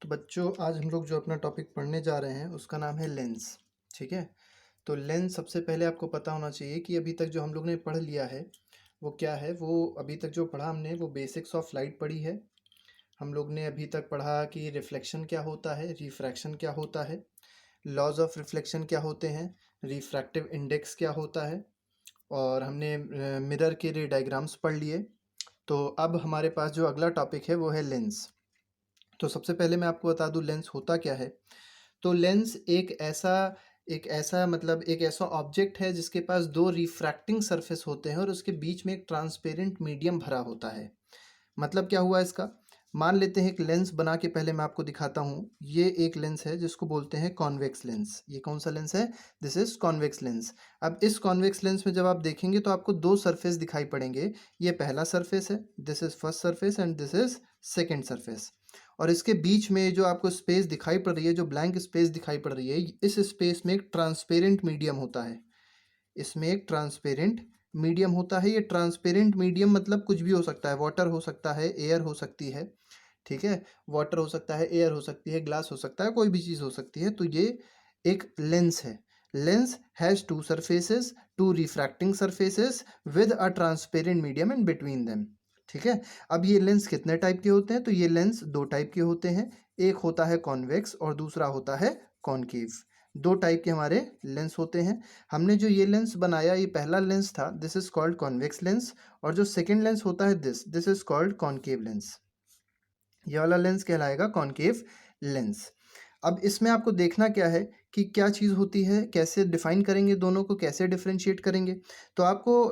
तो बच्चों आज हम लोग जो अपना टॉपिक पढ़ने जा रहे हैं उसका नाम है लेंस। ठीक है। तो लेंस सबसे पहले आपको पता होना चाहिए कि अभी तक जो हम लोग ने पढ़ लिया है वो क्या है। वो अभी तक जो पढ़ा हमने वो बेसिक्स ऑफ लाइट पढ़ी है। हम लोग ने अभी तक पढ़ा कि रिफ्लेक्शन क्या होता है, रिफ्रैक्शन क्या होता है, लॉज ऑफ रिफ्लेक्शन क्या होते हैं, रिफ्रैक्टिव इंडेक्स क्या होता है, और हमने मिरर के रे डायग्राम्स पढ़ लिए। तो अब हमारे पास जो अगला टॉपिक है वो है लेंस। तो सबसे पहले मैं आपको बता दूं लेंस होता क्या है। तो लेंस एक ऐसा ऑब्जेक्ट है जिसके पास दो रिफ्रैक्टिंग सरफेस होते हैं और उसके बीच में एक ट्रांसपेरेंट मीडियम भरा होता है। मतलब क्या हुआ इसका। मान लेते हैं एक लेंस बना के पहले मैं आपको दिखाता हूँ। ये एक लेंस है जिसको बोलते हैं कॉन्वेक्स लेंस। ये कौन सा लेंस है? This is convex lens. अब इस कॉन्वेक्स लेंस में जब आप देखेंगे तो आपको दो सरफेस दिखाई पड़ेंगे। ये पहला सरफेस है, this is first surface, and this is second surface. और इसके बीच में जो आपको स्पेस दिखाई पड़ रही है, जो ब्लैंक स्पेस दिखाई पड़ रही है, इस स्पेस में एक ट्रांसपेरेंट मीडियम होता है। इसमें एक ट्रांसपेरेंट मीडियम होता है। ये ट्रांसपेरेंट मीडियम मतलब कुछ भी हो सकता है। वाटर हो सकता है, एयर हो सकती है। ठीक है। वाटर हो सकता है, एयर हो सकती है, ग्लास हो सकता है, कोई भी चीज़ हो सकती है। तो ये एक लेंस है। Lens has two surfaces, two refracting surfaces with a transparent medium in between them. ठीक है। अब ये लेंस कितने टाइप के होते हैं? तो ये लेंस दो टाइप के होते हैं। एक होता है कॉन्वेक्स और दूसरा होता है कॉनकेव। दो टाइप के हमारे लेंस होते हैं। हमने जो ये लेंस बनाया, ये पहला लेंस था, this is called convex lens. और जो सेकेंड लेंस होता है this is called concave lens. ये वाला लेंस कहलाएगा कॉनकेव लेंस। अब इसमें आपको देखना क्या है कि क्या चीज़ होती है, कैसे डिफाइन करेंगे, दोनों को कैसे डिफरेंशिएट करेंगे। तो आपको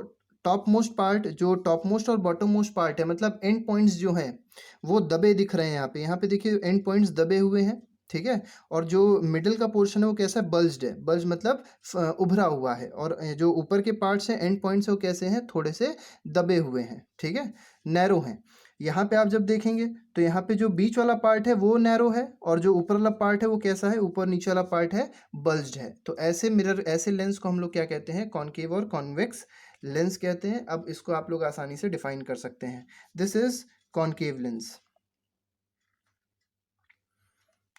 टॉप मोस्ट पार्ट, जो टॉप मोस्ट और बॉटम मोस्ट पार्ट है, मतलब एंड पॉइंट्स जो हैं वो दबे दिख रहे हैं। यहाँ पे देखिए एंड पॉइंट्स दबे हुए हैं। ठीक है। और जो मिडिल का पोर्शन है वो कैसा है? बल्ज्ड है। बल्ज मतलब उभरा हुआ है। और जो ऊपर के पार्ट्स हैं, एंड पॉइंट्स है, वो कैसे हैं? थोड़े से दबे हुए हैं। ठीक है, नैरो हैं। यहाँ पे आप जब देखेंगे तो यहाँ पे जो बीच वाला पार्ट है वो नैरो है, और जो ऊपर वाला पार्ट है वो कैसा है? ऊपर नीचे वाला पार्ट है बल्ज्ड है। तो ऐसे मिरर, ऐसे लेंस को हम लोग क्या कहते हैं? कॉनकेव और कॉन्वेक्स लेंस कहते हैं। अब इसको आप लोग आसानी से डिफाइन कर सकते हैं। This is concave lens.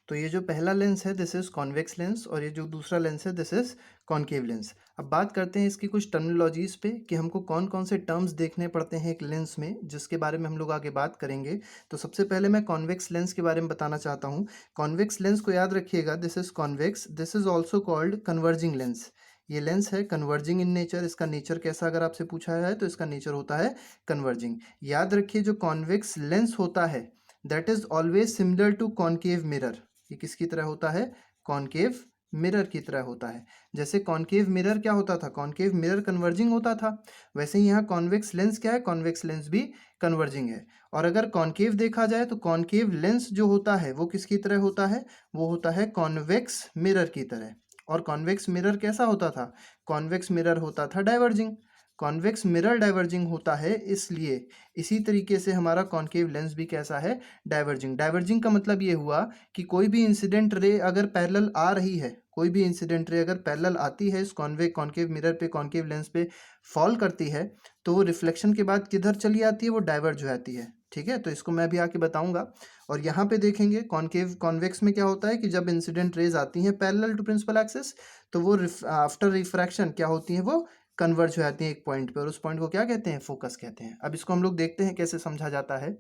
तो ये जो पहला लेंस है दिस इज कॉन्वेक्स लेंस, और ये जो दूसरा लेंस है दिस इज कॉनकेव लेंस। अब बात करते हैं इसकी कुछ टर्मिनोलॉजीज पे कि हमको कौन कौन से टर्म्स देखने पड़ते हैं एक लेंस में, जिसके बारे में हम लोग आगे बात करेंगे। तो सबसे पहले मैं कॉन्वेक्स लेंस के बारे में बताना चाहता हूँ। कॉन्वेक्स लेंस को याद रखिएगा, this is convex. This is also called converging lens. ये लेंस है कन्वर्जिंग इन नेचर। इसका नेचर कैसा अगर आपसे पूछा है तो इसका नेचर होता है कन्वर्जिंग। याद रखिए जो कॉन्वेक्स लेंस होता है that is always similar to concave mirror. ये किसकी तरह होता है? कॉनकेव मिरर की तरह होता है। जैसे कॉनकेव मिरर क्या होता था? कॉनकेव मिरर कन्वर्जिंग होता था। वैसे ही यहाँ कॉन्वेक्स लेंस क्या है? कॉन्वेक्स लेंस भी कन्वर्जिंग है। और अगर कॉनकेव देखा जाए तो कॉनकेव लेंस जो होता है वो किसकी तरह होता है? वो होता है कॉन्वेक्स मिरर की तरह। और कॉन्वेक्स मिरर कैसा होता था? कॉन्वेक्स मिरर होता था डाइवर्जिंग। कॉन्वेक्स मिरर डाइवर्जिंग होता है, इसलिए इसी तरीके से हमारा कॉनकेव लेंस भी कैसा है? डाइवर्जिंग। डाइवर्जिंग का मतलब ये हुआ कि कोई भी इंसिडेंट रे अगर पैरेलल आ रही है, कोई भी इंसिडेंट रे अगर पैरेलल आती है इस कॉनकेव मिरर पे, कॉनकेव लेंस पे फॉल करती है, तो वो रिफ्लेक्शन के बाद किधर चली आती है? वो डाइवर्ज हो जाती है। ठीक है। तो इसको मैं भी आके बताऊंगा। और यहाँ पे देखेंगे कॉनकेव कॉन्वेक्स में क्या होता है कि जब इंसिडेंट रेज आती हैं पैरेलल टू प्रिंसिपल एक्सिस, तो वो आफ्टर रिफ्रैक्शन क्या होती है? वो कन्वर्ज हो जाती है एक पॉइंट पे, और उस पॉइंट को क्या कहते हैं? फोकस कहते हैं। अब इसको हम लोग देखते हैं कैसे समझा जाता है।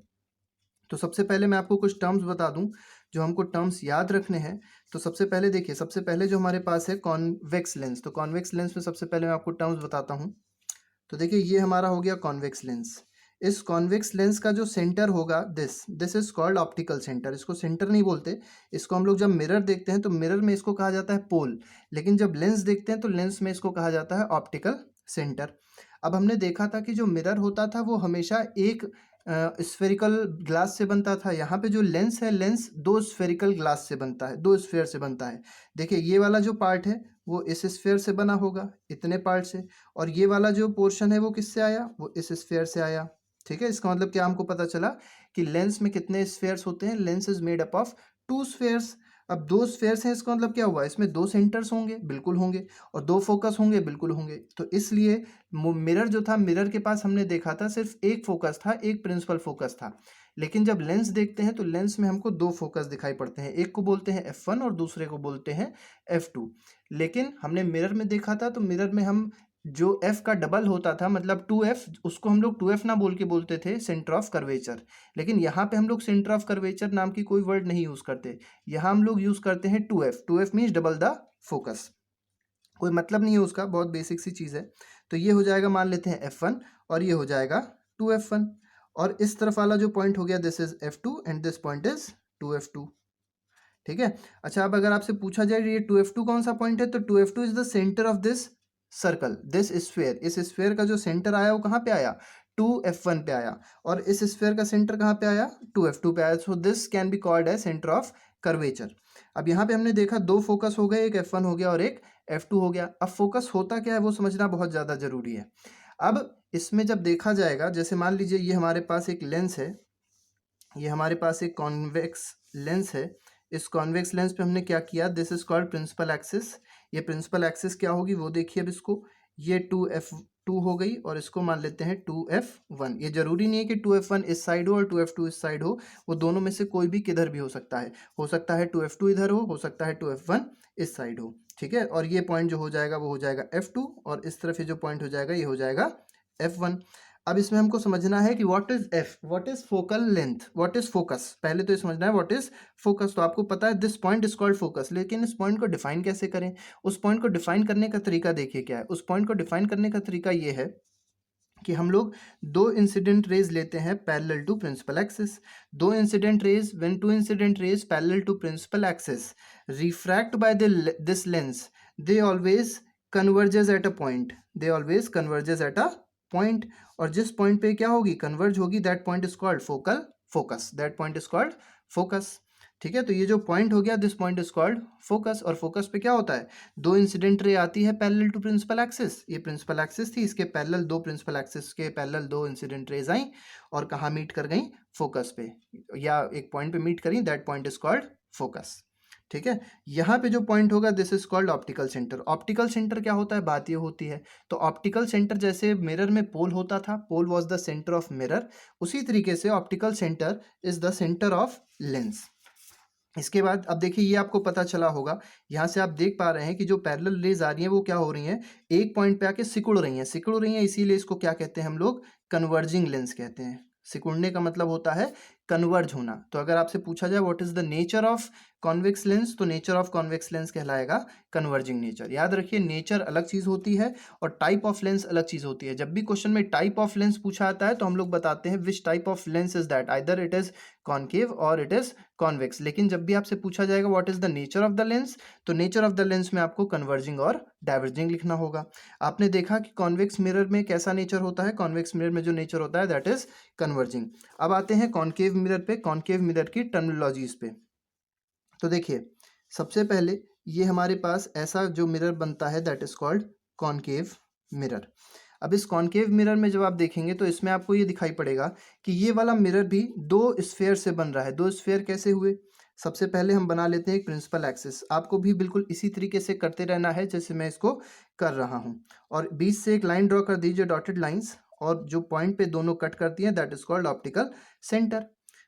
तो सबसे पहले मैं आपको कुछ टर्म्स बता दूं जो हमको टर्म्स याद रखने हैं। तो सबसे पहले देखिए, सबसे पहले जो हमारे पास है कॉन्वेक्स लेंस। तो कॉन्वेक्स लेंस में सबसे पहले मैं आपको टर्म्स बताता हूं। तो देखिए ये हमारा हो गया कॉन्वेक्स लेंस। इस कॉन्वेक्स लेंस का जो सेंटर होगा this is called optical centre. इसको सेंटर नहीं बोलते। इसको हम लोग जब मिरर देखते हैं तो मिरर में इसको कहा जाता है पोल, लेकिन जब लेंस देखते हैं तो लेंस में इसको कहा जाता है ऑप्टिकल सेंटर। अब हमने देखा था कि जो मिरर होता था वो हमेशा एक स्फेरिकल ग्लास से बनता था। यहाँ पे जो लेंस है, लेंस दो स्फेरिकल ग्लास से बनता है, दो स्फेयर से बनता है। देखिए ये वाला जो पार्ट है वो इस स्फेयर से बना होगा, इतने पार्ट से। और ये वाला जो पोर्शन है वो किससे आया? वो इस स्फेयर से आया। ठीक है। इसका मतलब क्या हमको पता चला कि लेंस में कितने स्फेयर्स होते हैं? Lens is made up of two spheres. अब दो स्फेयर्स हैं, इसका मतलब क्या हुआ? इसमें दो सेंटर्स होंगे, बिल्कुल होंगे। और दो फोकस होंगे, बिल्कुल होंगे। तो इसलिए मिरर जो था, मिरर के पास हमने देखा था सिर्फ एक फोकस था, एक प्रिंसिपल फोकस था। लेकिन जब लेंस देखते हैं तो लेंस में हमको दो फोकस दिखाई पड़ते हैं, एक को बोलते हैं F1 और दूसरे को बोलते हैं F2। लेकिन हमने मिरर में देखा था तो मिरर में हम जो F का डबल होता था मतलब 2F, उसको हम लोग 2F ना बोल के बोलते थे सेंटर ऑफ कर्वेचर। लेकिन यहाँ पे हम लोग सेंटर ऑफ कर्वेचर नाम की कोई वर्ड नहीं यूज़ करते, यहाँ हम लोग यूज़ करते हैं 2F। 2F means double the focus, कोई मतलब नहीं है उसका, बहुत बेसिक सी चीज़ है। तो ये हो जाएगा, मान लेते हैं F1 और ये हो जाएगा 2F1, और इस तरफ वाला जो पॉइंट हो गया this is F2 and this point is 2F2। ठीक है। अच्छा, अब अगर आपसे पूछा जाए ये 2F2 कौन सा पॉइंट है, तो 2F2 is the centre of this circle, this sphere. इस स्फेयर का जो सेंटर आया वो कहाँ पे आया, 2F1 पे आया, और इस स्फेयर का सेंटर कहाँ पे आया, 2F2 पे आया। So this can be called as centre of curvature. अब यहाँ पे हमने देखा दो फोकस हो गए, एक F1 हो गया और एक F2 हो गया। अब फोकस होता क्या है वो समझना बहुत ज़्यादा जरूरी है। अब इसमें जब देखा जाएगा, जैसे मान लीजिए ये हमारे पास एक लेंस है, ये हमारे पास एक कॉन्वेक्स लेंस है। इस कॉन्वेक्स लेंस पे हमने क्या किया, this is called principal axis. ये प्रिंसिपल एक्सिस क्या होगी वो देखिए अब इसको, ये 2F2 हो गई और इसको मान लेते हैं 2F1। ये जरूरी नहीं है कि 2F1 इस साइड हो और 2F2 इस साइड हो, वो दोनों में से कोई भी किधर भी हो सकता है 2F2 इधर हो सकता है 2F1 इस साइड हो। ठीक है, और ये पॉइंट जो हो जाएगा वो हो जाएगा F2, और इस तरफ ये जो पॉइंट हो जाएगा ये हो जाएगा F1। अब इसमें हमको समझना है कि what is F, what is focal length, what is focus. पहले तो ये समझना है व्हाट इज फोकस। तो आपको पता है this point is called focus, लेकिन इस पॉइंट को डिफाइन कैसे करें, उस पॉइंट को डिफाइन करने का तरीका देखिए क्या है। उस पॉइंट को डिफाइन करने का तरीका ये है कि हम लोग दो इंसिडेंट रेज लेते हैं पैरेलल टू प्रिंसिपल एक्सिस। दो incident rays, when two incident rays parallel to principal axis refract by this lens, they always converges at a point, they always converges at a point. और जिस point पे क्या होगी, converge होगी, that point is called focal focus, that point is called focus. ठीक है, तो ये जो पॉइंट हो गया this point is called focus. और फोकस पे क्या होता है, दो इंसिडेंट रे आती है पैरेलल टू प्रिंसिपल एक्सिस, ये प्रिंसिपल एक्सिस थी, इसके पैरेलल दो प्रिंसिपल एक्सिस के पैरेलल दो इंसिडेंट रेज आई और कहाँ मीट कर गई, फोकस पे, या एक पॉइंट पे मीट करी, that point is called focus. ठीक है, यहाँ पे जो पॉइंट होगा this is called optical centre. Optical centre क्या होता है, बात ये होती है, तो ऑप्टिकल सेंटर जैसे मिरर में पोल होता था, pole was the centre of mirror, उसी तरीके से optical centre is the centre of lens. इसके बाद अब देखिए ये आपको पता चला होगा, यहाँ से आप देख पा रहे हैं कि जो पैरेलल रेज आ रही हैं वो क्या हो रही हैं, एक पॉइंट पे आके सिकुड़ रही हैं, सिकुड़ रही हैं, इसीलिए इसको क्या कहते हैं हम लोग, कन्वर्जिंग लेंस कहते हैं। सिकुड़ने का मतलब होता है कन्वर्ज होना। तो अगर आपसे पूछा जाए what is the nature of convex lens, तो नेचर ऑफ कॉन्वेक्स लेंस कहलाएगा कन्वर्जिंग नेचर। याद रखिए नेचर अलग चीज होती है और टाइप ऑफ लेंस अलग चीज होती है। जब भी क्वेश्चन में टाइप ऑफ लेंस पूछा आता है तो हम लोग बताते हैं which type of lens is that, either it is concave और इट इज कॉन्वेक्स। लेकिन जब भी आपसे पूछा जाएगा what is the nature of the lens, तो नेचर ऑफ द लेंस में आपको कन्वर्जिंग और डाइवर्जिंग लिखना होगा। आपने देखा कि कॉन्वेक्स मिरर में कैसा नेचर होता है, कॉन्वेक्स मिरर में जो नेचर होता है दैट इज कन्वर्जिंग। अब आते हैं कॉनकेव मिरर पे, कॉनकेव मिरर की टर्मिनोलॉजीज पे। तो देखिए सबसे पहले ये हमारे पास ऐसा जो मिरर बनता है that is called concave mirror. अब इस कॉनकेव मिरर में जब आप देखेंगे तो इसमें आपको ये दिखाई पड़ेगा कि ये वाला मिरर भी दो स्फेयर से बन रहा है। दो स्फेयर कैसे हुए, सबसे पहले हम बना लेते हैं एक प्रिंसिपल एक्सिस। आपको भी बिल्कुल इसी तरीके से करते रहना है जैसे मैं इसको कर रहा हूँ, और बीच से एक लाइन ड्रॉ कर दीजिए, डॉटेड लाइंस, और जो पॉइंट पे दोनों कट करती हैं that is called optical centre.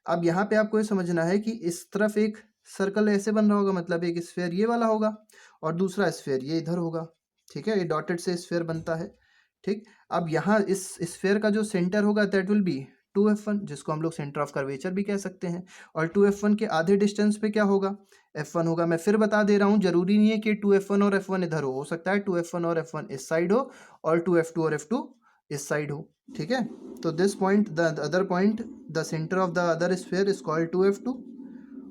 अब यहाँ पे आपको ये समझना है कि इस तरफ एक सर्कल ऐसे बन रहा होगा, मतलब एक स्फेयर ये वाला होगा और दूसरा स्फेयर ये इधर होगा। ठीक है, ये डॉटेड से स्फेयर बनता है। ठीक, अब यहाँ इस स्फेयर का जो सेंटर होगा दैट विल बी 2F1, जिसको हम लोग सेंटर ऑफ कर्वेचर भी कह सकते हैं। और 2F1 के आधे डिस्टेंस पे क्या होगा, F1 होगा। मैं फिर बता दे रहा हूँ, जरूरी नहीं है कि 2F1 और F1 इधर हो सकता है 2F1 और F1 इस साइड हो और 2F2 और F2 इस साइड हो। ठीक है, तो this point the other point the centre of the other sphere is called 2F2,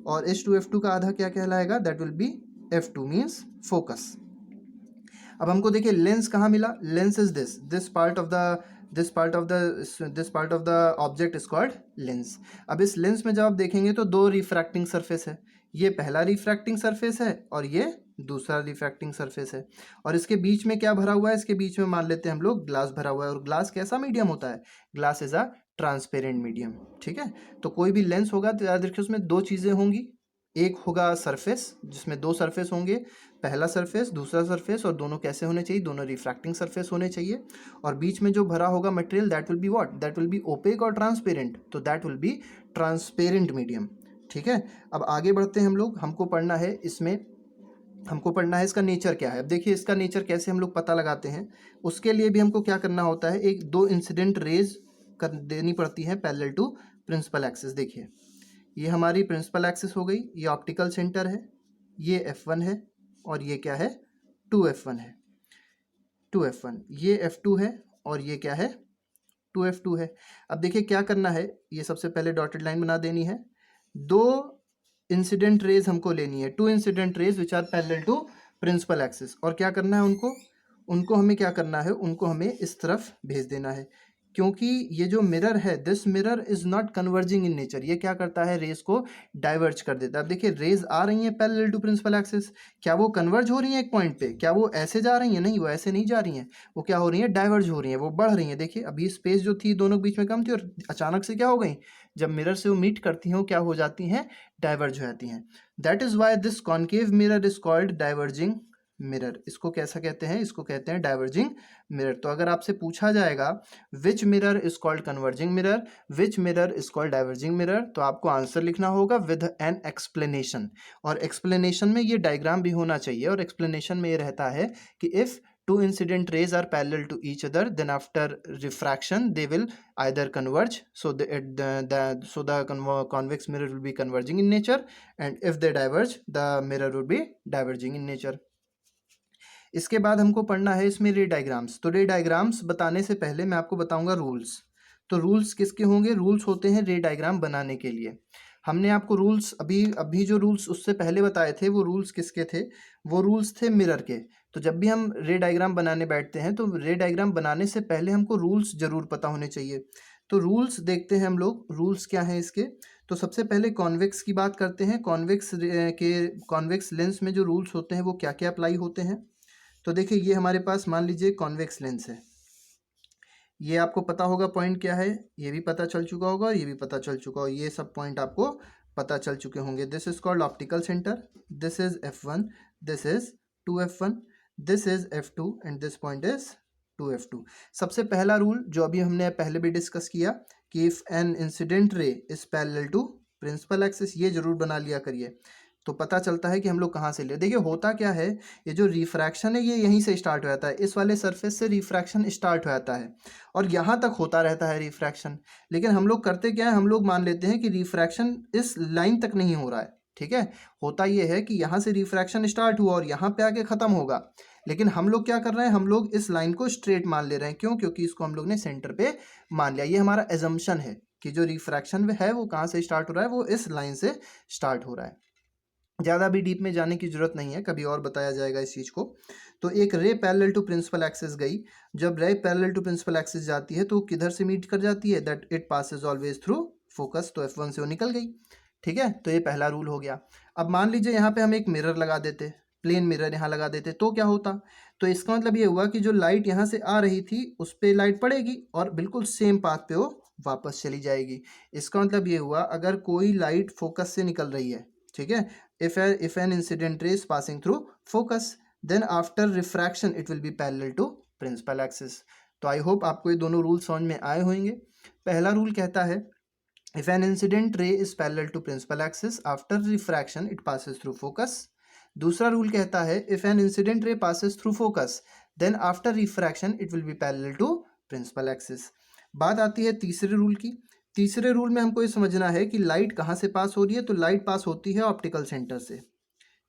और इस 2F2 का आधा क्या कहलाएगा, that will B F2 means focus. अब हमको देखिए लेंस कहाँ मिला, lens is this part of the this part of the object is called lens. अब इस लेंस में जब आप देखेंगे तो दो रिफ्रैक्टिंग सरफेस है, ये पहला रिफ्रैक्टिंग सरफेस है और ये दूसरा रिफ्रैक्टिंग सरफेस है। और इसके बीच में क्या भरा हुआ है, इसके बीच में मान लेते हैं हम लोग ग्लास भरा हुआ है। और ग्लास कैसा मीडियम होता है, glass is a transparent medium. ठीक है, तो कोई भी लेंस होगा तो याद रखिए उसमें दो चीज़ें होंगी, एक होगा सरफेस जिसमें दो सरफेस होंगे, पहला सरफेस दूसरा सरफेस, और दोनों कैसे होने चाहिए, दोनों रिफ्रैक्टिंग सरफेस होने चाहिए। और बीच में जो भरा होगा material that will be what, that will be opaque और ट्रांसपेरेंट, तो that will be transparent medium. ठीक है, अब आगे बढ़ते हैं हम लोग। हमको पढ़ना है इसमें, हमको पढ़ना है इसका नेचर क्या है। अब देखिए इसका नेचर कैसे हम लोग पता लगाते हैं, उसके लिए भी हमको क्या करना होता है, एक दो इंसिडेंट रेज कर देनी पड़ती है पैरेलल टू प्रिंसिपल एक्सिस। देखिए ये हमारी प्रिंसिपल एक्सिस हो गई, ये ऑप्टिकल सेंटर है, ये F1 है, और ये क्या है, 2F1 है, 2F1, ये F2 है, और ये क्या है, 2F2 है। अब देखिए क्या करना है, ये सबसे पहले डॉटेड लाइन बना देनी है। दो इंसिडेंट रेज हमको लेनी है, two incident rays which are parallel to principal axis, और क्या करना है उनको, उनको हमें क्या करना है, उनको हमें इस तरफ भेज देना है। क्योंकि ये जो मिरर है, this mirror is not converging in nature, ये क्या करता है, रेज को डाइवर्ज कर देता है। अब देखिए रेज आ रही हैं पैरेलल टू प्रिंसिपल एक्सिस, क्या वो कन्वर्ज हो रही हैं एक पॉइंट पे, क्या वो ऐसे जा रही हैं, नहीं वो ऐसे नहीं जा रही हैं, वो क्या हो रही हैं, डाइवर्ज हो रही हैं, वो बढ़ रही हैं। देखिए अभी स्पेस जो थी दोनों के बीच में कम थी, और अचानक से क्या हो गई, जब मिरर से वो मीट करती हैं वो क्या हो जाती हैं, डाइवर्ज हो जाती हैं। That is why this concave mirror is called diverging mirror. इसको कैसा कहते हैं, इसको कहते हैं डाइवर्जिंग मिरर। तो अगर आपसे पूछा जाएगा विच mirror is called converging mirror, which mirror is called diverging mirror, तो आपको आंसर लिखना होगा विद एन एक्सप्लेनेशन। और एक्सप्लेनेशन में ये डायग्राम भी होना चाहिए, और एक्सप्लेनेशन में ये रहता है कि if two incident rays are parallel to each other, then after refraction they will either converge, so the convex mirror will be converging in nature, and if they diverge the mirror will be diverging in nature. इसके बाद हमको पढ़ना है इसमें रे diagrams. तो रे diagrams बताने से पहले मैं आपको बताऊंगा रूल्स। तो रूल्स किसके होंगे, रूल्स होते हैं रे डायग्राम बनाने के लिए। हमने आपको रूल्स अभी अभी जो रूल्स उससे पहले बताए थे, वो रूल्स किसके थे, वो रूल्स थे मिरर के। तो जब भी हम रे डायग्राम बनाने बैठते हैं तो रे डायग्राम बनाने से पहले हमको रूल्स जरूर पता होने चाहिए। तो रूल्स देखते हैं हम लोग, रूल्स क्या हैं इसके। तो सबसे पहले कॉन्वेक्स की बात करते हैं। कॉन्वेक्स लेंस में जो रूल्स होते हैं वो क्या क्या अप्लाई होते हैं। तो देखिए ये हमारे पास मान लीजिए कॉन्वेक्स लेंस है, ये आपको पता होगा पॉइंट क्या है, ये भी पता चल चुका होगा और ये भी पता चल चुका होगा, ये सब पॉइंट आपको पता चल चुके होंगे। This is called optical centre, this is F1, this is 2F1, this is F2, and this point is 2F2। सबसे पहला रूल जो अभी हमने पहले भी डिस्कस किया कि if an incident ray is parallel to principal axis, ये जरूर बना लिया करिए, तो पता चलता है कि हम लोग कहाँ से ले। देखिए होता क्या है, ये जो रिफ्रैक्शन है ये यहीं से स्टार्ट हो जाता है, इस वाले सरफेस से रिफ्रैक्शन स्टार्ट हो जाता है और यहाँ तक होता रहता है रिफ्रैक्शन। लेकिन हम लोग करते क्या है, हम लोग मान लेते हैं कि रिफ्रैक्शन इस लाइन तक नहीं हो रहा है। ठीक है, होता ये है कि यहाँ से रिफ्रैक्शन स्टार्ट हुआ और यहाँ पे आके ख़त्म होगा, लेकिन हम लोग क्या कर रहे हैं, हम लोग इस लाइन को स्ट्रेट मान ले रहे हैं। क्यों, क्योंकि इसको हम लोग ने सेंटर पे मान लिया। ये हमारा एजम्पशन है कि जो रिफ्रैक्शन है वो कहाँ से स्टार्ट हो रहा है, वो इस लाइन से स्टार्ट हो रहा है। ज़्यादा भी डीप में जाने की जरूरत नहीं है, कभी और बताया जाएगा इस चीज़ को। तो एक रे पैरेलल टू प्रिंसिपल एक्सिस गई, जब रे पैरेलल टू प्रिंसिपल एक्सिस जाती है तो किधर से मीट कर जाती है, that it passes always through focus. तो F1 से वो निकल गई। ठीक है, तो ये पहला रूल हो गया। अब मान लीजिए यहाँ पे हम एक मिरर लगा देते, प्लेन मिरर यहाँ लगा देते, तो क्या होता, तो इसका मतलब ये हुआ कि जो लाइट यहाँ से आ रही थी उस पर लाइट पड़ेगी और बिल्कुल सेम पाथ पे वो वापस चली जाएगी। इसका मतलब ये हुआ अगर कोई लाइट फोकस से निकल रही है, ठीक है, if an incident ray is passing through focus, then after refraction it will be parallel to principal axis। तो आई होप आपको ये दोनों रूल समझ में आए होंगे। पहला रूल कहता है if an incident ray is parallel to principal axis after refraction it passes through focus। दूसरा रूल कहता है if an incident ray passes through focus then after refraction it will be parallel to principal axis। बात आती है तीसरे rule की। तीसरे rule में हमको ये समझना है कि लाइट कहाँ से पास हो रही है, तो लाइट पास होती है ऑप्टिकल सेंटर से।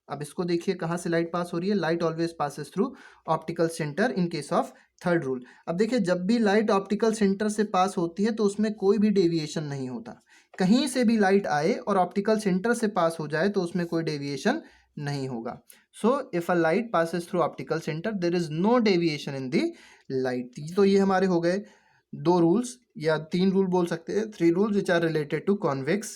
अब इसको देखिए कहाँ से लाइट पास हो रही है, light always passes through optical centre in case of third rule. अब देखिए जब भी लाइट ऑप्टिकल सेंटर से पास होती है तो उसमें कोई भी डेविएशन नहीं होता। कहीं से भी लाइट आए और ऑप्टिकल सेंटर से पास हो जाए तो उसमें कोई डेविएशन नहीं होगा। So if a light passes through optical centre there is no deviation in the light. तो ये हमारे हो गए दो रूल्स या तीन रूल बोल सकते हैं, three rules which are related to convex.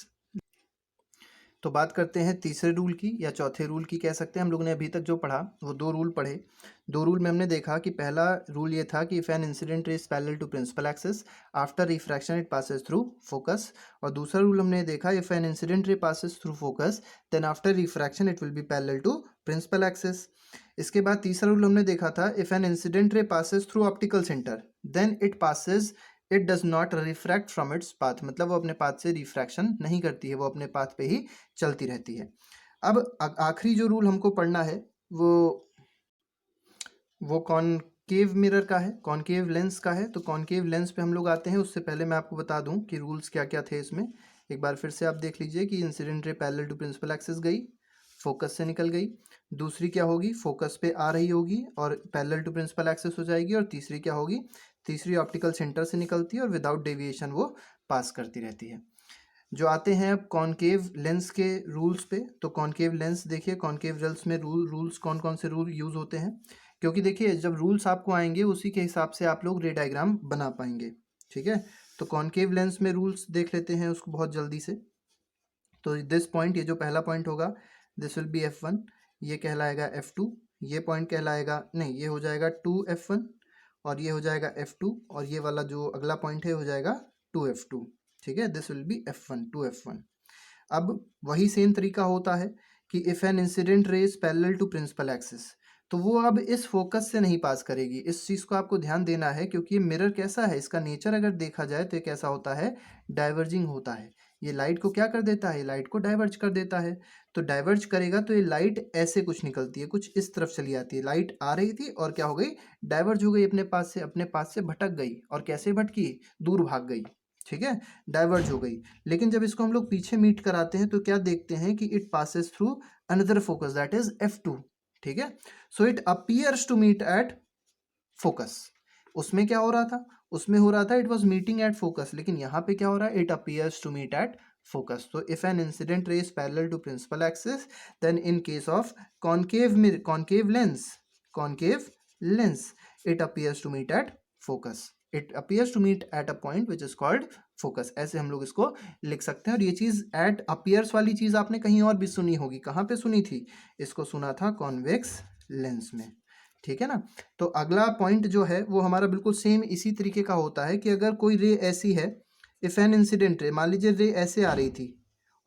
तो बात करते हैं तीसरे रूल की या चौथे रूल की कह सकते हैं। हम लोग ने अभी तक जो पढ़ा वो दो रूल पढ़े। दो रूल में हमने देखा कि पहला रूल ये था कि if an incident is parallel to principal axis after refraction it passes through focus. और दूसरा रूल हमने देखा if an incident ray passes through focus then after refraction it will be parallel to principal axis. इसके बाद तीसरा rule हमने देखा था if an incident ray passes through optical centre then it does not refract from its path, मतलब वो अपने path से रिफ्रैक्शन नहीं करती है, वो अपने पाथ पे ही चलती रहती है। अब आखिरी जो रूल हमको पढ़ना है वो कॉनकेव मिरर का है, कॉनकेव लेंस का है। तो कॉनकेव लेंस पे हम लोग आते हैं। उससे पहले मैं आपको बता दूं कि रूल्स क्या क्या थे इसमें। एक बार फिर से आप देख लीजिए कि incident ray parallel to principal axis गई, फोकस से निकल गई। दूसरी क्या होगी, फोकस पे आ रही होगी और पैरेलल टू प्रिंसिपल एक्सिस हो जाएगी। और तीसरी क्या होगी, तीसरी ऑप्टिकल सेंटर से निकलती है और विदाउट डेविएशन वो पास करती रहती है। जो आते हैं अब कॉनकेव लेंस के रूल्स पे, तो कॉनकेव लेंस देखिए, कॉनकेव लेंस में रूल्स कौन कौन से रूल यूज़ होते हैं, क्योंकि देखिए जब रूल्स आपको आएंगे उसी के हिसाब से आप लोग रे डायग्राम बना पाएंगे। ठीक है, तो कॉनकेव लेंस में रूल्स देख लेते हैं उसको बहुत जल्दी से। तो दिस पॉइंट, ये जो पहला पॉइंट होगा, दिस विल बी F1, ये कहलाएगा F2, ये पॉइंट कहलाएगा, नहीं ये हो जाएगा 2F1 और ये हो जाएगा F2 और ये वाला जो अगला पॉइंट है हो जाएगा 2F2। ठीक है, this will be F1, 2F1। अब वही सेम तरीका होता है कि if an incident ray is parallel to principal axis, तो वो अब इस फोकस से नहीं पास करेगी। इस चीज़ को आपको ध्यान देना है, क्योंकि ये मिरर कैसा है, इसका नेचर अगर देखा जाए तो ये कैसा होता है, डाइवर्जिंग होता है। ये लाइट को क्या कर देता है, लाइट को डाइवर्ज कर देता है। तो डाइवर्ज करेगा तो ये लाइट ऐसे कुछ निकलती है, कुछ इस तरफ चली आती है। लाइट आ रही थी और क्या हो गई, डाइवर्ज हो गई, अपने पास से भटक गई। और कैसे भटकी, दूर भाग गई। ठीक है, डाइवर्ज हो गई। लेकिन जब इसको हम लोग पीछे मीट कराते हैं तो क्या देखते हैं कि it passes through another focus that is F2। ठीक है, so it appears to meet at focus. उसमें क्या हो रहा था, उसमें हो रहा था it was meeting at focus, लेकिन यहाँ पे क्या हो रहा है, it appears to meet at focus. तो if an incident ray is parallel to principal axis then in case of concave lens it appears to meet at focus, it appears to meet at a point which is called focus. ऐसे हम लोग इसको लिख सकते हैं। और ये चीज़ eight appears वाली चीज़ आपने कहीं और भी सुनी होगी, कहाँ पे सुनी थी, इसको सुना था कॉन्वेक्स लेंस में। ठीक है ना। तो अगला पॉइंट जो है वो हमारा बिल्कुल सेम इसी तरीके का होता है कि अगर कोई रे ऐसी है, इफ एन इंसिडेंट रे, मान लीजिए रे ऐसे आ रही थी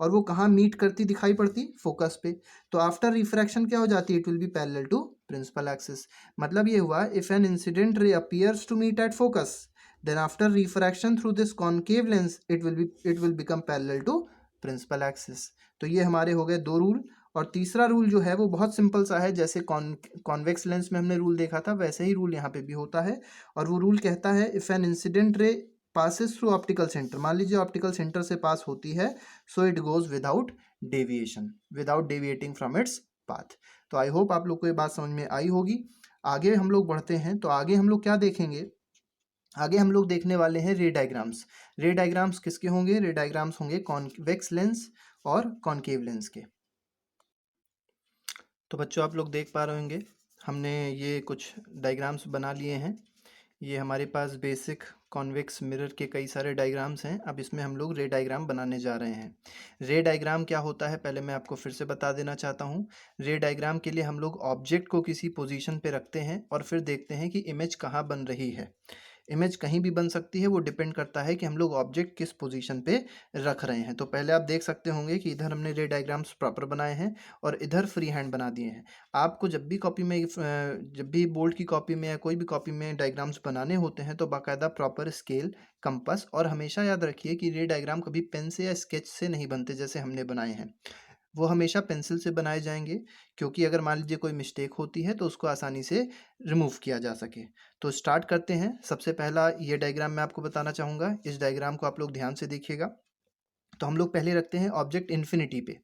और वो कहाँ मीट करती दिखाई पड़ती, फोकस पे, तो आफ्टर रिफ्रैक्शन क्या हो जाती है, it will be parallel to principal axis. मतलब ये हुआ if an incident ray appears to meet at focus then after refraction through this concave lens it will become parallel to principal axis. तो ये हमारे हो गए दो रूल। और तीसरा रूल जो है वो बहुत सिंपल सा है, जैसे कॉन्वेक्स लेंस में हमने रूल देखा था वैसे ही रूल यहाँ पे भी होता है। और वो रूल कहता है इफ एन इंसिडेंट रे पासिस थ्रू ऑप्टिकल सेंटर, मान लीजिए ऑप्टिकल सेंटर से पास होती है, so it goes without deviation, without deviating from its path. तो आई होप आप लोग को ये बात समझ में आई होगी। आगे हम लोग बढ़ते हैं, तो आगे हम लोग क्या देखेंगे, आगे हम लोग देखने वाले हैं रे डायग्राम्स। रे डायग्राम्स किसके होंगे, रे डायग्राम्स होंगे कॉन्वेक्स लेंस और कॉनकेव लेंस के। तो बच्चों आप लोग देख पा रहे होंगे हमने ये कुछ डायग्राम्स बना लिए हैं। ये हमारे पास बेसिक कॉन्वेक्स मिरर के कई सारे डायग्राम्स हैं। अब इसमें हम लोग रे डायग्राम बनाने जा रहे हैं। रे डायग्राम क्या होता है पहले मैं आपको फिर से बता देना चाहता हूँ। रे डायग्राम के लिए हम लोग ऑब्जेक्ट को किसी पोजीशन पे रखते हैं और फिर देखते हैं कि इमेज कहाँ बन रही है। इमेज कहीं भी बन सकती है, वो डिपेंड करता है कि हम लोग ऑब्जेक्ट किस पोजीशन पे रख रहे हैं। तो पहले आप देख सकते होंगे कि इधर हमने रे डायग्राम्स प्रॉपर बनाए हैं और इधर फ्री हैंड बना दिए हैं। आपको जब भी कॉपी में जब भी बोर्ड की कॉपी में या कोई भी कॉपी में डायग्राम्स बनाने होते हैं तो बाकायदा प्रॉपर स्केल, कंपास, और हमेशा याद रखिए कि रे डायग्राम कभी पेन से या स्केच से नहीं बनते जैसे हमने बनाए हैं। वो हमेशा पेंसिल से बनाए जाएंगे, क्योंकि अगर मान लीजिए कोई मिस्टेक होती है तो उसको आसानी से रिमूव किया जा सके। तो स्टार्ट करते हैं। सबसे पहला ये डायग्राम मैं आपको बताना चाहूँगा, इस डायग्राम को आप लोग ध्यान से देखिएगा। तो हम लोग पहले रखते हैं ऑब्जेक्ट इन्फिनिटी पे।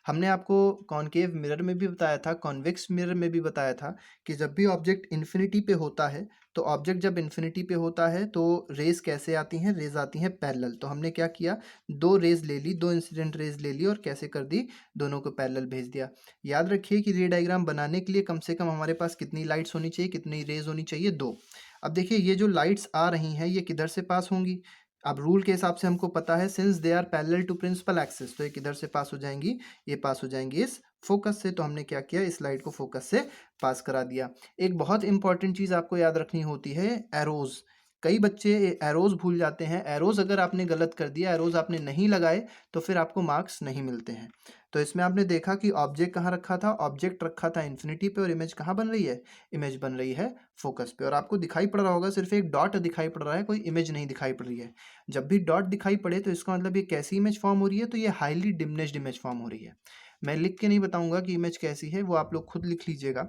हमने आपको कॉनकेव मिरर में भी बताया था, कॉन्वेक्स मिरर में भी बताया था कि जब भी ऑब्जेक्ट इन्फिनिटी पे होता है, तो ऑब्जेक्ट जब इन्फिनिटी पे होता है तो रेज कैसे आती हैं, रेज आती हैं पैरेलल। तो हमने क्या किया, दो रेज ले ली, दो इंसिडेंट रेज ले ली और कैसे कर दी, दोनों को पैरेलल भेज दिया। याद रखिए कि रे डायग्राम बनाने के लिए कम से कम हमारे पास कितनी लाइट्स होनी चाहिए, कितनी रेज होनी चाहिए, दो। अब देखिए ये जो लाइट्स आ रही हैं ये किधर से पास होंगी, अब रूल के हिसाब से हमको पता है since they are parallel to principal axis, तो एक इधर से पास हो जाएंगी, ये पास हो जाएंगी इस फोकस से। तो हमने क्या किया, इस लाइट को फोकस से पास करा दिया। एक बहुत इंपॉर्टेंट चीज आपको याद रखनी होती है, एरोज। कई बच्चे एरोज भूल जाते हैं। एरोज अगर आपने गलत कर दिया, एरोज आपने नहीं लगाए, तो फिर आपको मार्क्स नहीं मिलते हैं। तो इसमें आपने देखा कि ऑब्जेक्ट कहाँ रखा था, ऑब्जेक्ट रखा था इन्फिनिटी पे, और इमेज कहाँ बन रही है, इमेज बन रही है फोकस पे। और आपको दिखाई पड़ रहा होगा सिर्फ एक डॉट दिखाई पड़ रहा है, कोई इमेज नहीं दिखाई पड़ रही है। जब भी डॉट दिखाई पड़े तो इसका मतलब ये कैसी इमेज फॉर्म हो रही है, तो ये हाईली डिमिनिश्ड इमेज फॉर्म हो रही है। मैं लिख के नहीं बताऊंगा कि इमेज कैसी है, वो आप लोग खुद लिख लीजिएगा।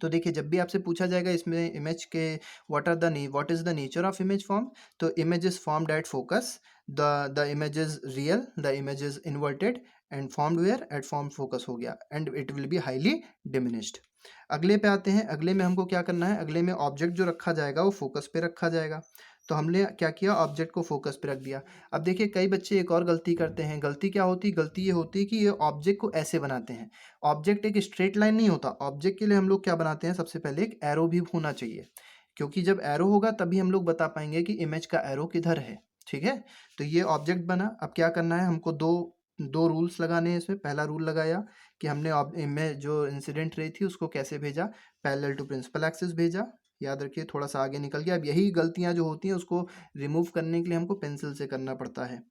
तो देखिए, जब भी आपसे पूछा जाएगा इसमें इमेज के what is the nature of image form, तो image is formed at focus, the image is real, the image is inverted and formed where at form focus हो गया, and it will be highly diminished. अगले पे आते हैं। अगले में हमको क्या करना है, अगले में ऑब्जेक्ट जो रखा जाएगा वो फोकस पे रखा जाएगा। तो हमने क्या किया, ऑब्जेक्ट को फोकस पे रख दिया। अब देखिए, कई बच्चे एक और गलती करते हैं। गलती क्या होती है, गलती ये होती है कि ये ऑब्जेक्ट को ऐसे बनाते हैं। ऑब्जेक्ट एक स्ट्रेट लाइन नहीं होता। ऑब्जेक्ट के लिए हम लोग क्या बनाते हैं, सबसे पहले एक एरो भी होना चाहिए, क्योंकि जब एरो होगा तभी हम लोग बता पाएंगे कि इमेज का एरो किधर है। ठीक है, तो ये ऑब्जेक्ट बना। अब क्या करना है हमको, दो दो रूल्स लगाने हैं इसमें। पहला रूल लगाया कि हमने इमेज जो इंसिडेंट रे थी उसको कैसे भेजा, पैरेलल टू प्रिंसिपल एक्सिस भेजा। याद रखिए, थोड़ा सा आगे निकल गया। अब यही गलतियां जो होती हैं उसको रिमूव करने के लिए हमको पेंसिल से करना पड़ता है।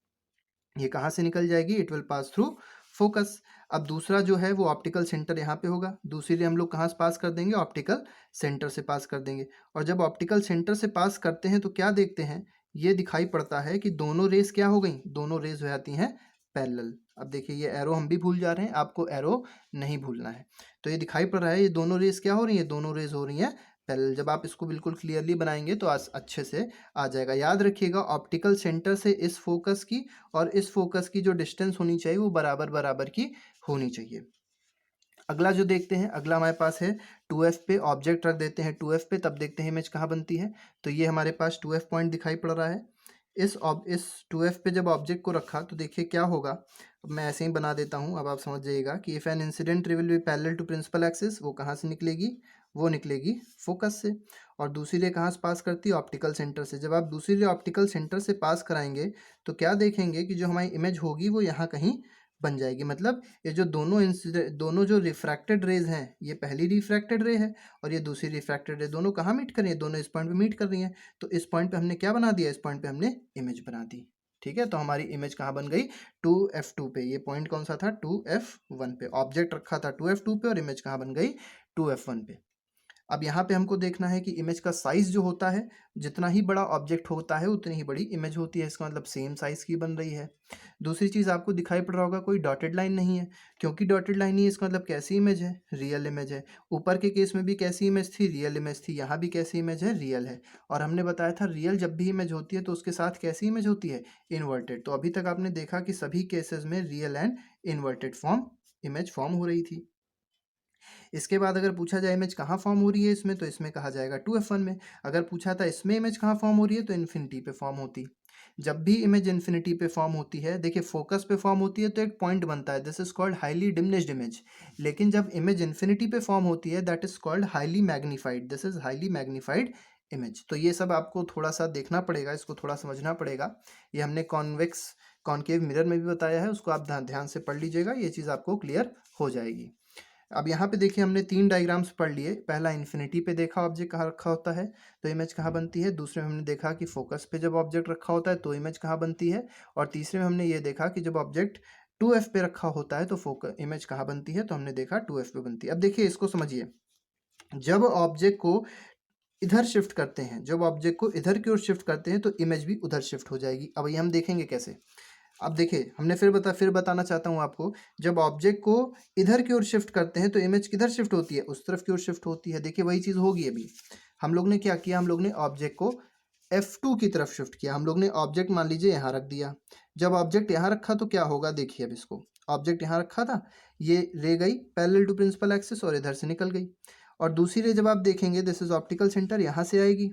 ये कहाँ से निकल जाएगी, it will pass through focus. अब दूसरा जो है वो ऑप्टिकल सेंटर यहाँ पे होगा। दूसरी हम लोग कहाँ से पास कर देंगे, ऑप्टिकल सेंटर से पास कर देंगे। और जब ऑप्टिकल सेंटर से पास करते हैं तो क्या देखते हैं, ये दिखाई पड़ता है कि दोनों रेस क्या हो गई, दोनों रेस हो जाती हैं पैरेलल। अब देखिए, ये एरो हम भी भूल जा रहे हैं, आपको एरो नहीं भूलना है। तो ये दिखाई पड़ रहा है, ये दोनों रेस क्या हो रही है, दोनों रेस हो रही हैं पैरेलल। जब आप इसको बिल्कुल क्लियरली बनाएंगे तो अच्छे से आ जाएगा। याद रखिएगा, ऑप्टिकल सेंटर से इस फोकस की और इस फोकस की जो डिस्टेंस होनी चाहिए वो बराबर बराबर की होनी चाहिए। अगला जो देखते हैं, अगला हमारे पास है 2f पे। ऑब्जेक्ट रख देते हैं 2f पे, तब देखते हैं इमेज कहाँ बनती है। तो ये हमारे पास 2f पॉइंट दिखाई पड़ रहा है। इस 2f पे जब ऑब्जेक्ट को रखा तो देखिए क्या होगा। अब मैं ऐसे ही बना देता हूँ, अब आप समझ जाइएगा कि if an incident ray will be parallel to principal axis, वो कहाँ से निकलेगी, वो निकलेगी फोकस से। और दूसरी रे कहाँ से पास करती है, ऑप्टिकल सेंटर से। जब आप दूसरी रे ऑप्टिकल सेंटर से पास कराएंगे तो क्या देखेंगे कि जो हमारी इमेज होगी वो यहाँ कहीं बन जाएगी। मतलब ये जो दोनों जो रिफ्रैक्टेड रेज हैं, ये पहली रिफ्रैक्टेड रे है और ये दूसरी रिफ्रैक्टेड रे, दोनों कहाँ मीट कर रही है, दोनों इस पॉइंट पे मीट कर रही हैं। तो इस पॉइंट पे हमने क्या बना दिया, इस पॉइंट पे हमने इमेज बना दी। ठीक है, तो हमारी इमेज कहाँ बन गई, 2f2 पे। ये पॉइंट कौन सा था, 2f1 पे। ऑब्जेक्ट रखा था 2f2 पे और इमेज कहाँ बन गई, 2f1 पे। अब यहाँ पे हमको देखना है कि इमेज का साइज जो होता है, जितना ही बड़ा ऑब्जेक्ट होता है उतनी ही बड़ी इमेज होती है। इसका मतलब सेम साइज की बन रही है। दूसरी चीज़ आपको दिखाई पड़ रहा होगा, कोई डॉटेड लाइन नहीं है। क्योंकि डॉटेड लाइन नहीं है, इसका मतलब कैसी इमेज है, रियल इमेज है। ऊपर के केस में भी कैसी इमेज थी, रियल इमेज थी। यहाँ भी कैसी इमेज है, रियल है। और हमने बताया था रियल जब भी इमेज होती है तो उसके साथ कैसी इमेज होती है, इन्वर्टेड। तो अभी तक आपने देखा कि सभी केसेस में real and inverted form image form हो रही थी। इसके बाद अगर पूछा जाए इमेज कहाँ फॉर्म हो रही है इसमें, तो इसमें कहा जाएगा 2f1 में। अगर पूछा था इसमें इमेज कहाँ फॉर्म हो रही है, तो इन्फिनिटी पे फॉर्म होती। जब भी इमेज इन्फिनिटी पे फॉर्म होती है, देखिए फोकस पे फॉर्म होती है तो एक पॉइंट बनता है, this is called highly diminished image. लेकिन जब इमेज इन्फिनिटी पे फॉर्म होती है, that is called highly magnified, this is highly magnified image. तो ये सब आपको थोड़ा सा देखना पड़ेगा, इसको थोड़ा समझना पड़ेगा। ये हमने कॉन्वेक्स कॉनकेव मिरर में भी बताया है, उसको आप ध्यान से पढ़ लीजिएगा, ये चीज़ आपको क्लियर हो जाएगी। अब यहाँ पे देखिए, हमने 3 डायग्राम्स पढ़ लिए। पहला इन्फिनिटी पे देखा ऑब्जेक्ट कहाँ रखा होता है तो इमेज कहाँ बनती है। दूसरे में हमने देखा कि फोकस पे जब ऑब्जेक्ट रखा होता है तो इमेज कहाँ बनती है। और तीसरे में हमने ये देखा कि जब ऑब्जेक्ट 2f पे रखा होता है तो फोकस इमेज कहाँ बनती है, तो हमने देखा 2f पे बनती है। अब देखिए, इसको समझिए। जब ऑब्जेक्ट को इधर शिफ्ट करते हैं, जब ऑब्जेक्ट को इधर की ओर शिफ्ट करते हैं तो इमेज भी उधर शिफ्ट हो जाएगी। अब ये हम देखेंगे कैसे। अब देखिए, हमने फिर बताना चाहता हूँ आपको, जब ऑब्जेक्ट को इधर की ओर शिफ्ट करते हैं तो इमेज किधर शिफ्ट होती है, उस तरफ की ओर शिफ्ट होती है। देखिए, वही चीज़ होगी। अभी हम लोग ने क्या किया, हम लोग ने ऑब्जेक्ट को F2 की तरफ शिफ्ट किया। हम लोग ने ऑब्जेक्ट मान लीजिए यहाँ रख दिया। जब ऑब्जेक्ट यहाँ रखा तो क्या होगा, देखिए अब इसको, ऑब्जेक्ट यहाँ रखा था, ये रे गई पैरेलल टू प्रिंसिपल एक्सिस और इधर से निकल गई। और दूसरी रे जब आप देखेंगे, दिस इज ऑप्टिकल सेंटर, यहाँ से आएगी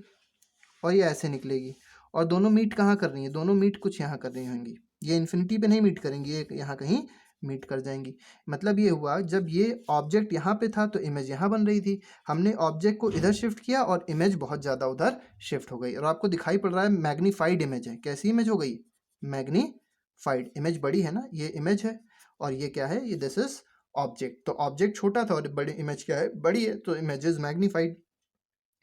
और ये ऐसे निकलेगी। और दोनों मीट कहाँ कर रही हैं, दोनों मीट कुछ यहाँ कर रही होंगी। ये इन्फिनिटी पे नहीं मीट करेंगी, ये यहाँ कहीं मीट कर जाएंगी। मतलब ये हुआ जब ये ऑब्जेक्ट यहाँ पे था तो इमेज यहाँ बन रही थी, हमने ऑब्जेक्ट को इधर शिफ्ट किया और इमेज बहुत ज़्यादा उधर शिफ्ट हो गई, और आपको दिखाई पड़ रहा है मैग्नीफाइड इमेज है। कैसी इमेज हो गई? Magnified image. बड़ी है ना, ये इमेज है और ये क्या है? ये दिस इज ऑब्जेक्ट। तो ऑब्जेक्ट छोटा था और बड़ी इमेज क्या है? बड़ी है, तो इमेज इज मैग्नीफाइड।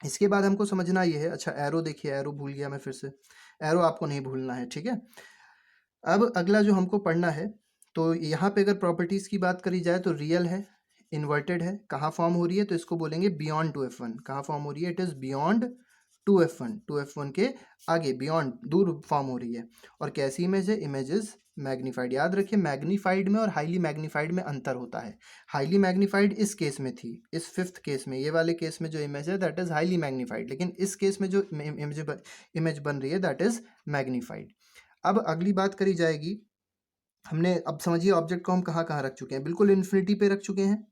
इसके बाद हमको समझना ये है, अच्छा एरो देखिए, एरो भूल गया मैं फिर से, एरो आपको नहीं भूलना है, ठीक है। अब अगला जो हमको पढ़ना है, तो यहाँ पे अगर प्रॉपर्टीज़ की बात करी जाए तो रियल है, इन्वर्टेड है, कहाँ फॉर्म हो रही है? तो इसको बोलेंगे बियॉन्ड 2f1। कहाँ फॉर्म हो रही है? It is beyond 2f1, 2f1 के आगे, बियॉन्ड, दूर फॉर्म हो रही है। और कैसी इमेज है? Image is magnified. याद रखिए मैग्नीफाइड में और हाईली मैग्नीफाइड में अंतर होता है। हाईली मैग्नीफाइड इस केस में थी, इस फिफ्थ केस में, ये वाले केस में जो इमेज है दैट इज हाईली मैग्नीफाइड, लेकिन इस केस में जो इमेज बन रही है दैट इज मैग्नीफाइड। अब अगली बात करी जाएगी, हमने अब समझिए ऑब्जेक्ट को हम कहाँ कहाँ रख चुके हैं। बिल्कुल इन्फिनिटी पे रख चुके हैं,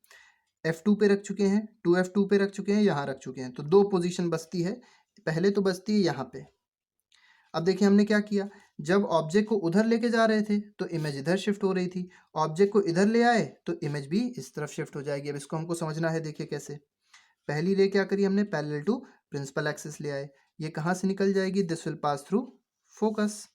F2 पे रख चुके हैं, 2F2 पे रख चुके हैं, यहाँ रख चुके हैं। तो दो पोजीशन बचती है, पहले तो बचती है यहाँ पे। अब देखिए हमने क्या किया, जब ऑब्जेक्ट को उधर लेके जा रहे थे तो इमेज इधर शिफ्ट हो रही थी, ऑब्जेक्ट को इधर ले आए तो इमेज भी इस तरफ शिफ्ट हो जाएगी। अब इसको हमको समझना है, देखिए कैसे। पहली रे क्या करी हमने? पैरेलल टू प्रिंसिपल एक्सिस ले आए। ये कहाँ से निकल जाएगी? This will pass through focus,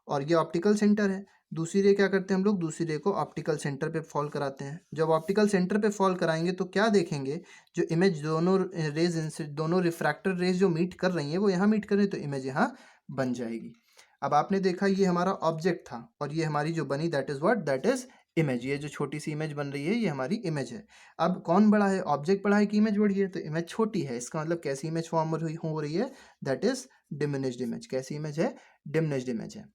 और ये ऑप्टिकल सेंटर है। दूसरी रे क्या करते हैं हम लोग? दूसरी रे को ऑप्टिकल सेंटर पे फॉल कराते हैं। जब ऑप्टिकल सेंटर पे फॉल कराएंगे तो क्या देखेंगे? जो इमेज, दोनों रेज, दोनों रिफ्रैक्टर रेज जो मीट कर रही हैं वो यहाँ मीट कर रही है, तो इमेज यहाँ बन जाएगी। अब आपने देखा ये हमारा ऑब्जेक्ट था और ये हमारी जो बनी that is what? That is image. ये जो छोटी सी इमेज बन रही है ये हमारी इमेज है। अब कौन बड़ा है? ऑब्जेक्ट बड़ा है कि इमेज बड़ी है? तो इमेज छोटी है। इसका मतलब कैसी इमेज फॉर्म हो रही है? That is diminished image. कैसी इमेज है? डिमिनिश्ड इमेज है।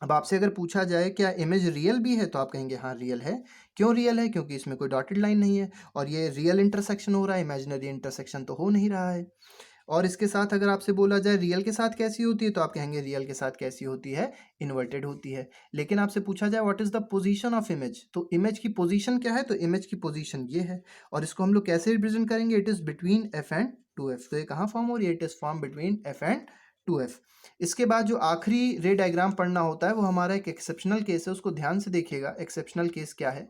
अब आपसे अगर पूछा जाए क्या इमेज रियल भी है, तो आप कहेंगे हाँ रियल है। क्यों रियल है? क्योंकि इसमें कोई डॉटेड लाइन नहीं है और ये रियल इंटरसेक्शन हो रहा है, इमेजिनरी इंटरसेक्शन तो हो नहीं रहा है। और इसके साथ अगर आपसे बोला जाए रियल के साथ कैसी होती है, तो आप कहेंगे रियल के साथ कैसी होती है? इन्वर्टेड होती है। लेकिन आपसे पूछा जाए what is the position of image, तो इमेज की पोजीशन क्या है? तो इमेज की पोजीशन ये है, और इसको हम लोग कैसे रिप्रेजेंट करेंगे? It is between F and 2f। तो ये कहाँ फॉर्म हो रही है? It is form between F and 2f। इसके बाद जो आखिरी रे डायग्राम पढ़ना होता है वो हमारा एक एक्सेप्शनल केस है, उसको ध्यान से देखिएगा। एक्सेप्शनल केस क्या है?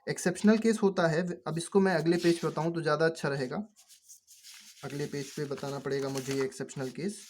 एक्सेप्शनल केस होता है, अब इसको मैं अगले पेज पे बताऊं तो ज़्यादा अच्छा रहेगा। अगले पेज पे बताना पड़ेगा मुझे ये एक्सेप्शनल केस।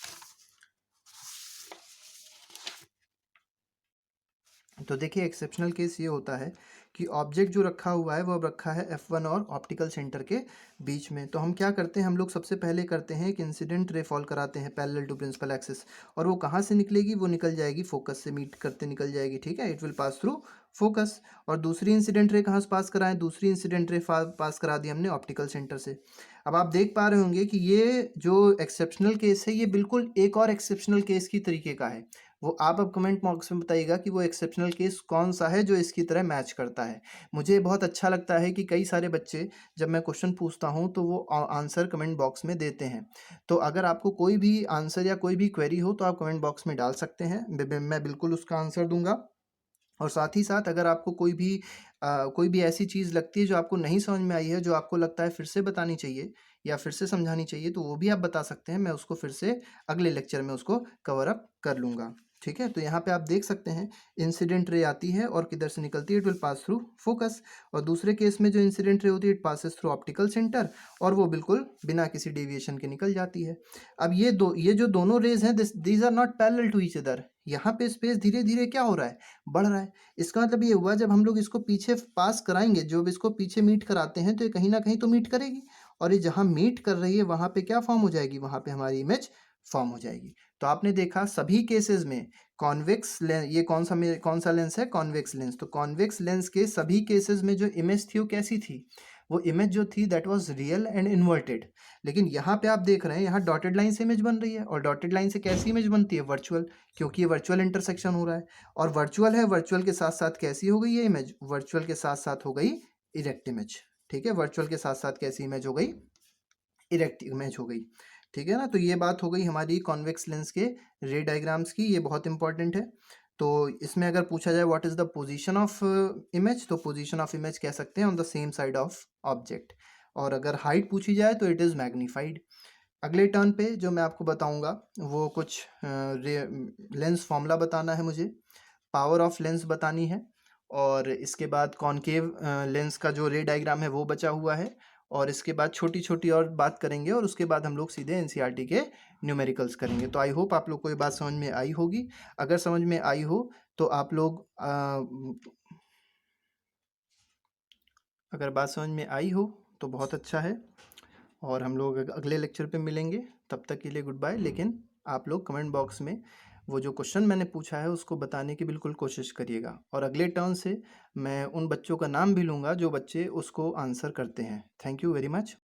तो देखिए एक्सेप्शनल केस ये होता है कि ऑब्जेक्ट जो रखा हुआ है वो अब रखा है F1 और ऑप्टिकल सेंटर के बीच में। तो हम क्या करते हैं? हम लोग सबसे पहले करते हैं कि इंसिडेंट रे फॉल कराते हैं पैरेलल टू प्रिंसिपल एक्सिस, और वो कहाँ से निकलेगी? वो निकल जाएगी फोकस से मीट करते निकल जाएगी, ठीक है। It will pass through focus. और दूसरी इंसिडेंट रे कहाँ से पास कराएं? दूसरी इंसिडेंट रे पास करा दी हमने ऑप्टिकल सेंटर से। अब आप देख पा रहे होंगे कि ये जो एक्सेप्शनल केस है ये बिल्कुल एक और एक्सेप्शनल केस की तरीके का है। वो आप अब कमेंट बॉक्स में बताइएगा कि वो एक्सेप्शनल केस कौन सा है जो इसकी तरह मैच करता है। मुझे बहुत अच्छा लगता है कि कई सारे बच्चे जब मैं क्वेश्चन पूछता हूँ तो वो आंसर कमेंट बॉक्स में देते हैं। तो अगर आपको कोई भी आंसर या कोई भी क्वेरी हो तो आप कमेंट बॉक्स में डाल सकते हैं, मैं बिल्कुल उसका आंसर दूंगा। और साथ ही साथ अगर आपको कोई भी ऐसी चीज़ लगती है जो आपको नहीं समझ में आई है, जो आपको लगता है फिर से बतानी चाहिए या फिर से समझानी चाहिए, तो वो भी आप बता सकते हैं। मैं उसको फिर से अगले लेक्चर में उसको कवर अप कर लूँगा, ठीक है। तो यहाँ पे आप देख सकते हैं इंसिडेंट रे आती है और किधर से निकलती है? It will pass through focus. और दूसरे केस में जो इंसिडेंट रे होती है it passes through optical centre, और वो बिल्कुल बिना किसी डेविएशन के निकल जाती है। अब ये जो दोनों रेज हैं these are not parallel to each other. यहाँ पे स्पेस धीरे धीरे क्या हो रहा है? बढ़ रहा है। इसका मतलब ये हुआ जब हम लोग इसको पीछे पास कराएंगे, जब इसको पीछे मीट कराते हैं तो ये कहीं ना कहीं तो मीट करेगी, और ये जहाँ मीट कर रही है वहाँ पे क्या फॉर्म हो जाएगी? वहाँ पे हमारी इमेज फॉर्म हो जाएगी। तो आपने देखा सभी केसेस में कॉन्वेक्स लेंस, ये कौन सा लेंस है? Convex lens. तो कॉन्वेक्स लेंस के सभी केसेस में जो इमेज थी वो कैसी थी? वो इमेज जो थी that was real and inverted. लेकिन यहाँ पे आप देख रहे हैं यहाँ डॉटेड लाइन से इमेज बन रही है, और डॉटेड लाइन से कैसी इमेज बनती है? वर्चुअल, क्योंकि ये वर्चुअल इंटरसेक्शन हो रहा है। और वर्चुअल है, वर्चुअल के साथ साथ कैसी हो गई ये इमेज? वर्चुअल के साथ साथ हो गई इरेक्ट इमेज, ठीक है। वर्चुअल के साथ साथ कैसी इमेज हो गई? इरेक्ट इमेज हो गई, ठीक है ना। तो ये बात हो गई हमारी कॉन्वेक्स लेंस के रे डायग्राम्स की, ये बहुत इंपॉर्टेंट है। तो इसमें अगर पूछा जाए what is the position of image, तो पोजीशन ऑफ इमेज कह सकते हैं on the same side of object. और अगर हाइट पूछी जाए तो इट इज़ मैग्नीफाइड। अगले टर्न पे जो मैं आपको बताऊंगा वो कुछ लेंस फॉर्मूला बताना है मुझे, पावर ऑफ लेंस बतानी है, और इसके बाद कॉनकेव लेंस का जो रे डायग्राम है वो बचा हुआ है, और इसके बाद छोटी-छोटी और बात करेंगे, और उसके बाद हम लोग सीधे एनसीईआरटी के न्यूमेरिकल्स करेंगे। तो आई होप आप लोग को ये बात समझ में आई होगी। अगर समझ में आई हो तो आप लोग अगर बात समझ में आई हो तो बहुत अच्छा है, और हम लोग अगले लेक्चर पे मिलेंगे। तब तक के लिए गुड बाय। लेकिन आप लोग कमेंट बॉक्स में वो जो क्वेश्चन मैंने पूछा है उसको बताने की बिल्कुल कोशिश करिएगा, और अगले टर्न से मैं उन बच्चों का नाम भी लूँगा जो बच्चे उसको आंसर करते हैं। Thank you very much.